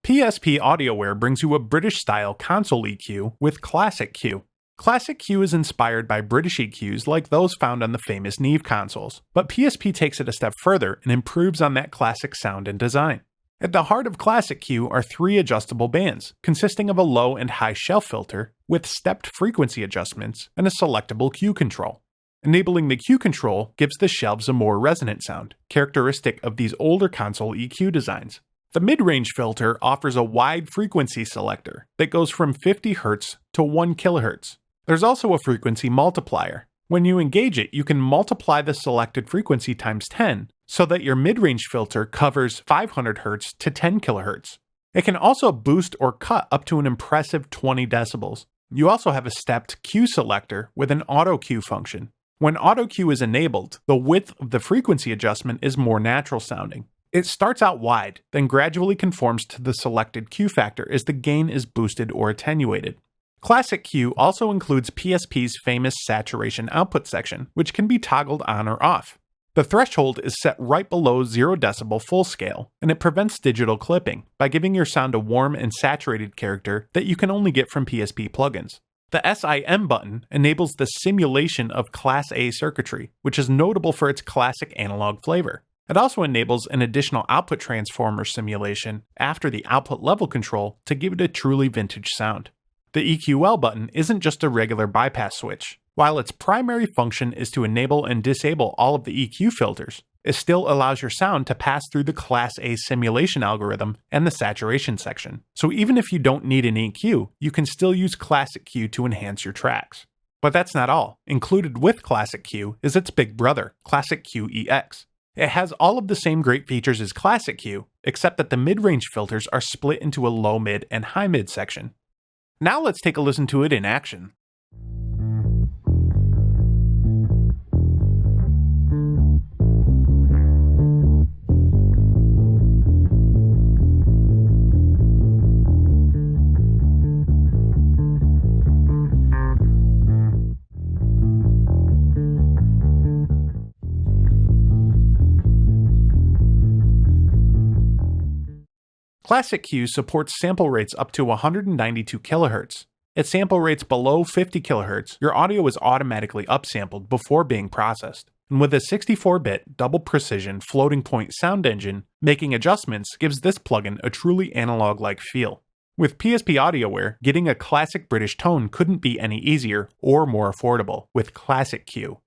PSP AudioWare brings you a British-style console EQ with ClassicQ. ClassicQ is inspired by British EQs like those found on the famous Neve consoles, but PSP takes it a step further and improves on that classic sound and design. At the heart of ClassicQ are three adjustable bands, consisting of a low and high shelf filter, with stepped frequency adjustments, and a selectable Q control. Enabling the Q control gives the shelves a more resonant sound, characteristic of these older console EQ designs. The mid-range filter offers a wide frequency selector that goes from 50 Hz to 1 kHz. There's also a frequency multiplier. When you engage it, you can multiply the selected frequency times 10 so that your mid-range filter covers 500 Hz to 10 kHz. It can also boost or cut up to an impressive 20 decibels. You also have a stepped Q selector with an auto Q function. When auto Q is enabled, the width of the frequency adjustment is more natural sounding. It starts out wide, then gradually conforms to the selected Q factor as the gain is boosted or attenuated. ClassicQ also includes PSP's famous saturation output section, which can be toggled on or off. The threshold is set right below 0 decibel full scale, and it prevents digital clipping by giving your sound a warm and saturated character that you can only get from PSP plugins. The SIM button enables the simulation of Class A circuitry, which is notable for its classic analog flavor. It also enables an additional output transformer simulation after the output level control to give it a truly vintage sound. The EQL button isn't just a regular bypass switch. While its primary function is to enable and disable all of the EQ filters, it still allows your sound to pass through the Class A simulation algorithm and the saturation section. So even if you don't need an EQ, you can still use ClassicQ to enhance your tracks. But that's not all. Included with ClassicQ is its big brother, ClassicQ EX. It has all of the same great features as ClassicQ, except that the mid-range filters are split into a low-mid and high-mid section. Now let's take a listen to it in action. ClassicQ supports sample rates up to 192 kHz. At sample rates below 50 kHz, your audio is automatically upsampled before being processed. And with a 64-bit double precision floating point sound engine, making adjustments gives this plugin a truly analog-like feel. With PSP AudioWare, getting a classic British tone couldn't be any easier or more affordable with ClassicQ.